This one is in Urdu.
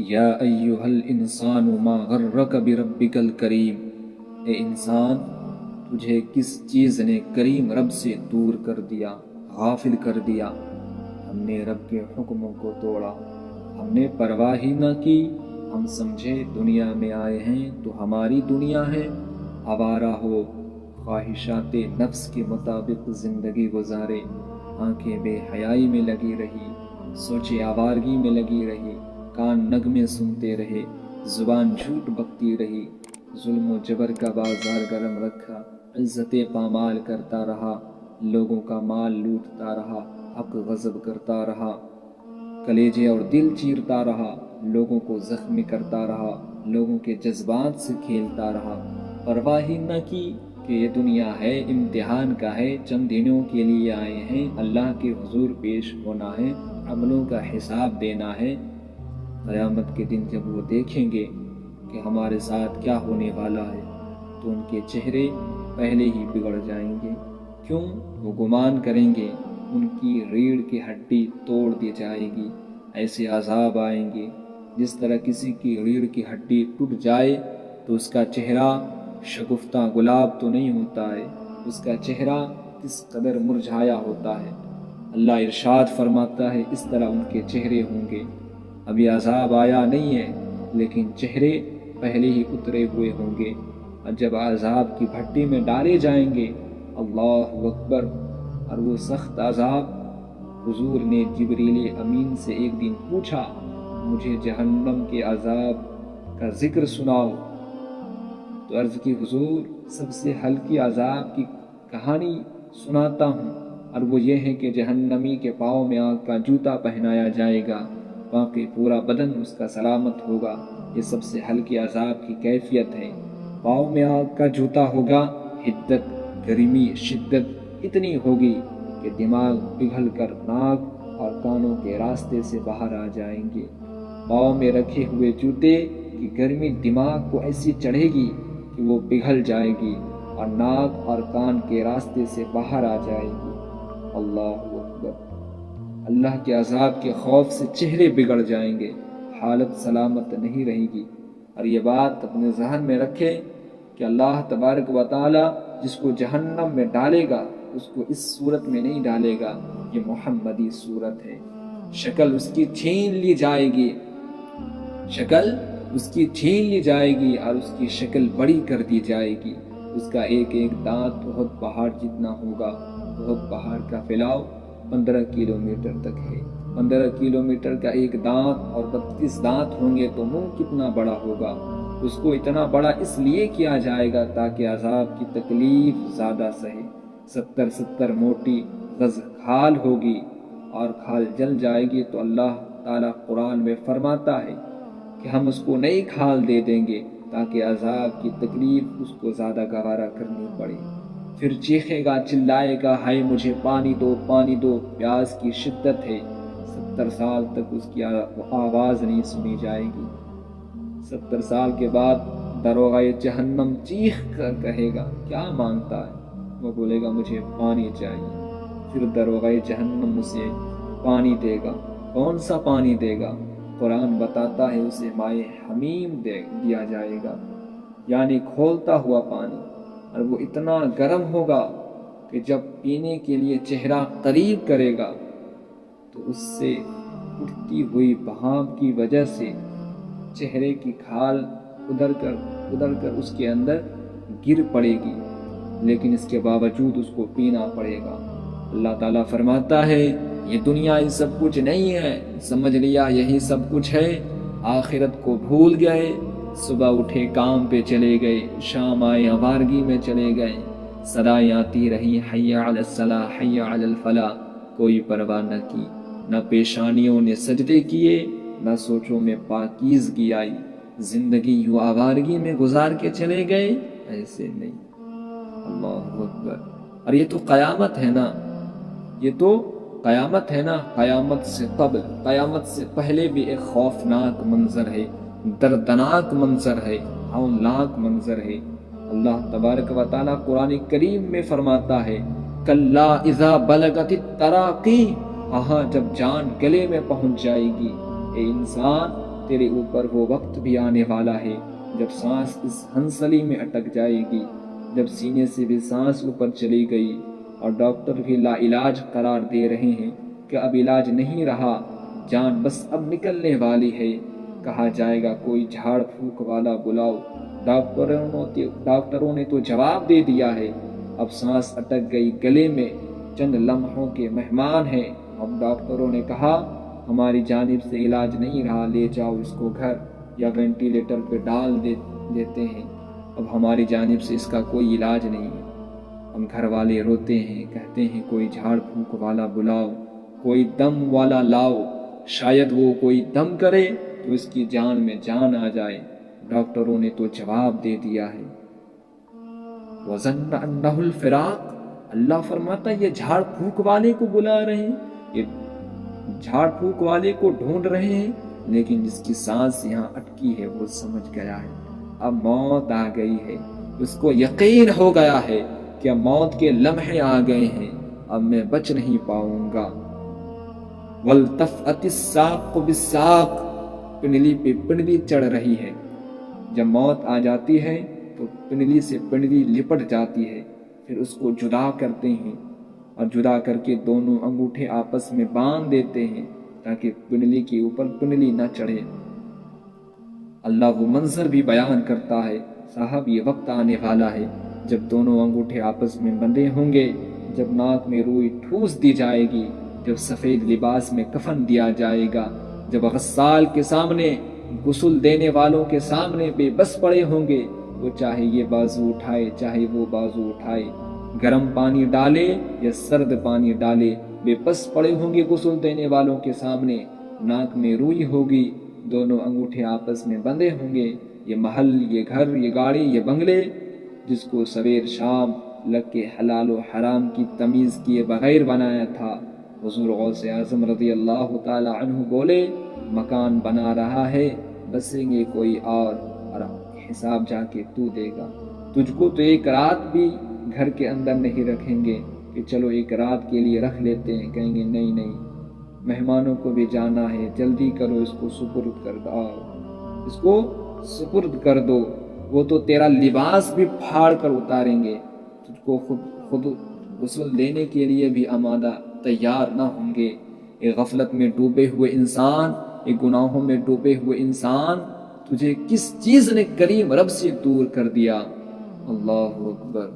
یا ایھا الانسان ما غرک بربک الکریم، اے انسان تجھے کس چیز نے کریم رب سے دور کر دیا، غافل کر دیا۔ ہم نے رب کے حکموں کو توڑا، ہم نے پرواہ ہی نہ کی، ہم سمجھے دنیا میں آئے ہیں تو ہماری دنیا ہے، آوارہ ہو خواہشات نفس کے مطابق زندگی گزارے، آنکھیں بے حیائی میں لگی رہی، سوچیں آوارگی میں لگی رہی، کان نغمے سنتے رہے، زبان جھوٹ بکتی رہی، ظلم و جبر کا بازار گرم رکھا، عزت پامال کرتا رہا، لوگوں کا مال لوٹتا رہا، حق غصب کرتا رہا، کلیجے اور دل چیرتا رہا، لوگوں کو زخمی کرتا رہا، لوگوں کے جذبات سے کھیلتا رہا، پرواہ ہی نہ کی کہ یہ دنیا ہے، امتحان کا ہے، چند دنوں کے لیے آئے ہیں، اللہ کے حضور پیش ہونا ہے، عملوں کا حساب دینا ہے۔ قیامت کے دن جب وہ دیکھیں گے کہ ہمارے ساتھ کیا ہونے والا ہے تو ان کے چہرے پہلے ہی بگڑ جائیں گے۔ کیوں؟ وہ گمان کریں گے ان کی ریڑھ کی ہڈی توڑ دی جائے گی، ایسے عذاب آئیں گے جس طرح کسی کی ریڑھ کی ہڈی ٹوٹ جائے تو اس کا چہرہ شگفتہ گلاب تو نہیں ہوتا ہے، اس کا چہرہ کس قدر مرجھایا ہوتا ہے۔ اللہ ارشاد فرماتا ہے اس طرح ان کے چہرے ہوں گے۔ ابھی عذاب آیا نہیں ہے لیکن چہرے پہلے ہی اترے ہوئے ہوں گے، اور جب عذاب کی بھٹی میں ڈالے جائیں گے، اللہ اکبر، اور وہ سخت عذاب، حضور نے جبریل امین سے ایک دن پوچھا مجھے جہنم کے عذاب کا ذکر سناؤ، تو عرض کی حضور سب سے ہلکی عذاب کی کہانی سناتا ہوں، اور وہ یہ ہے کہ جہنمی کے پاؤں میں آگ کا جوتا پہنایا جائے گا، باقی پورا بدن اس کا سلامت ہوگا۔ یہ سب سے ہلکی عذاب کی کیفیت ہے۔ پاؤں میں آگ کا جوتا ہوگا، حدت، گرمی، شدت اتنی ہوگی کہ دماغ پگھل کر ناک اور کانوں کے راستے سے باہر آ جائیں گے۔ پاؤں میں رکھے ہوئے جوتے کی گرمی دماغ کو ایسی چڑھے گی کہ وہ پگھل جائے گی اور ناک اور کان کے راستے سے باہر آ جائے گی۔ اللہ اکبر، اللہ کے عذاب کے خوف سے چہرے بگڑ جائیں گے، حالت سلامت نہیں رہے گی۔ اور یہ بات اپنے ذہن میں رکھے کہ اللہ تبارک و تعالی جس کو جہنم میں ڈالے گا اس کو اس صورت میں نہیں ڈالے گا، یہ محمدی صورت ہے۔ شکل اس کی چھین لی جائے گی، شکل اس کی چھین لی جائے گی اور اس کی شکل بڑی کر دی جائے گی۔ اس کا ایک ایک دانت بہت پہاڑ جتنا ہوگا۔ بہت پہاڑ کا پھیلاؤ 15 کلومیٹر تک ہے۔ 15 کلومیٹر کا ایک دانت اور 32 دانت ہوں گے تو منہ کتنا بڑا ہوگا۔ اس کو اتنا بڑا اس لیے کیا جائے گا تاکہ عذاب کی تکلیف زیادہ سہے۔ 70 موٹی غز کھال ہوگی اور کھال جل جائے گی تو اللہ تعالیٰ قرآن میں فرماتا ہے کہ ہم اس کو نئی کھال دے دیں گے تاکہ عذاب کی تکلیف اس کو زیادہ گوارا کرنی پڑے۔ پھر چیخے گا، چلائے گا، ہائے مجھے پانی دو، پانی دو، پیاس کی شدت ہے۔ 70 سال تک اس کی آواز نہیں سنی جائے گی۔ 70 سال کے بعد دروغہ جہنم چیخ کر کہے گا کیا مانگتا ہے؟ وہ بولے گا مجھے پانی چاہیے۔ پھر دروغہ جہنم اسے پانی دے گا۔ کون سا پانی دے گا؟ قرآن بتاتا ہے اسے مائع حمیم دیا جائے گا، یعنی کھولتا ہوا پانی، اور وہ اتنا گرم ہوگا کہ جب پینے کے لیے چہرہ قریب کرے گا تو اس سے اٹھتی ہوئی بھاپ کی وجہ سے چہرے کی کھال ادھر کر اس کے اندر گر پڑے گی، لیکن اس کے باوجود اس کو پینا پڑے گا۔ اللہ تعالیٰ فرماتا ہے یہ دنیا یہ سب کچھ نہیں ہے، سمجھ لیا یہی سب کچھ ہے، آخرت کو بھول گئے، صبح اٹھے کام پہ چلے گئے، شام آئے آوارگی میں چلے گئے، صدائیں آتی رہی حی علی الصلاح حی علی الفلاح، کوئی پرواہ نہ کی، نہ پیشانیوں نے سجدے کیے، نہ سوچوں میں پاکیزگی آئی، زندگی یوں آوارگی میں گزار کے چلے گئے، ایسے نہیں۔ اللہ اکبر۔ اور یہ تو قیامت ہے نا، یہ تو قیامت ہے نا، قیامت سے قبل، قیامت سے پہلے بھی ایک خوفناک منظر ہے، دردناک منظر ہے، ہولناک منظر ہے۔ اللہ تبارک و تعالیٰ قرآن کریم میں فرماتا ہے کلا اذا بلغت التراقی، ہاں جب جان گلے میں پہنچ جائے گی، اے انسان تیرے اوپر وہ وقت بھی آنے والا ہے جب سانس اس ہنسلی میں اٹک جائے گی، جب سینے سے بھی سانس اوپر چلی گئی اور ڈاکٹر بھی لا علاج قرار دے رہے ہیں کہ اب علاج نہیں رہا، جان بس اب نکلنے والی ہے، کہا جائے گا کوئی جھاڑ پھونک والا بلاؤ۔ ڈاکٹروں نے تو جواب دے دیا ہے، اب سانس اٹک گئی گلے میں، چند لمحوں کے مہمان ہیں۔ اب ڈاکٹروں نے کہا ہماری جانب سے علاج نہیں رہا، لے جاؤ اس کو گھر یا وینٹیلیٹر پہ ڈال دیتے ہیں، اب ہماری جانب سے اس کا کوئی علاج نہیں ہے۔ ہم گھر والے روتے ہیں، کہتے ہیں کوئی جھاڑ پھونک والا بلاؤ، کوئی دم والا لاؤ، شاید وہ کوئی دم کرے تو اس کی جان میں جان آ جائے۔ ڈاکٹروں نے تو جواب دے دیا ہے۔ وَظَنَّ أَنَّهُ الْفِرَاقُ، اللہ فرماتا یہ جھاڑ پھونک والے کو بلا رہے ہیں، یہ جھاڑ پھونک والے کو ڈھونڈ رہے ہیں، لیکن جس کی سانس یہاں اٹکی ہے وہ سمجھ گیا ہے اب موت آ گئی ہے، اس کو یقین ہو گیا ہے کہ موت کے لمحے آ گئے ہیں، اب میں بچ نہیں پاؤں گا۔ وَالْتَفَّتِ السَّاقُ بِالسَّاقِ، پنڈلی پہ پنڈلی چڑھ رہی ہے۔ جب موت آ جاتی ہے تو پنڈلی سے پنڈلی لپٹ جاتی ہے، پھر اس کو جدا کرتے ہیں اور جدا کر کے دونوں انگوٹھے آپس میں باندھ دیتے ہیں تاکہ پنڈلی کے اوپر پنڈلی نہ چڑھے۔ اللہ وہ منظر بھی بیان کرتا ہے، صاحب یہ وقت آنے والا ہے جب دونوں انگوٹھے آپس میں بندھے ہوں گے، جب ناک میں روئی ٹھوس دی جائے گی، جب سفید لباس میں کفن دیا جائے گا، جب غسال کے سامنے، غسل دینے والوں کے سامنے بے بس پڑے ہوں گے، وہ چاہے یہ بازو اٹھائے چاہے وہ بازو اٹھائے، گرم پانی ڈالے یا سرد پانی ڈالے، بے بس پڑے ہوں گے غسل دینے والوں کے سامنے، ناک میں روئی ہوگی، دونوں انگوٹھے آپس میں بندھے ہوں گے۔ یہ محل، یہ گھر، یہ گاڑی، یہ بنگلے، جس کو سویر شام لگ کے حلال و حرام کی تمیز کیے بغیر بنایا تھا، حضور غوث اعظم رضی اللہ تعالی عنہ بولے مکان بنا رہا ہے، بسیں گے کوئی اور حساب جا کے تو دے گا، تجھ کو تو ایک رات بھی گھر کے اندر نہیں رکھیں گے کہ چلو ایک رات کے لیے رکھ لیتے ہیں، کہیں گے نہیں نہیں مہمانوں کو بھی جانا ہے، جلدی کرو اس کو سپرد کر دو، اس کو سپرد کر دو، وہ تو تیرا لباس بھی پھاڑ کر اتاریں گے، تجھ کو خود غسل دینے کے لیے بھی آمادہ تیار نہ ہوں گے۔ ایک غفلت میں ڈوبے ہوئے انسان، ایک گناہوں میں ڈوبے ہوئے انسان، تجھے کس چیز نے کریم رب سے دور کر دیا؟ اللہ اکبر۔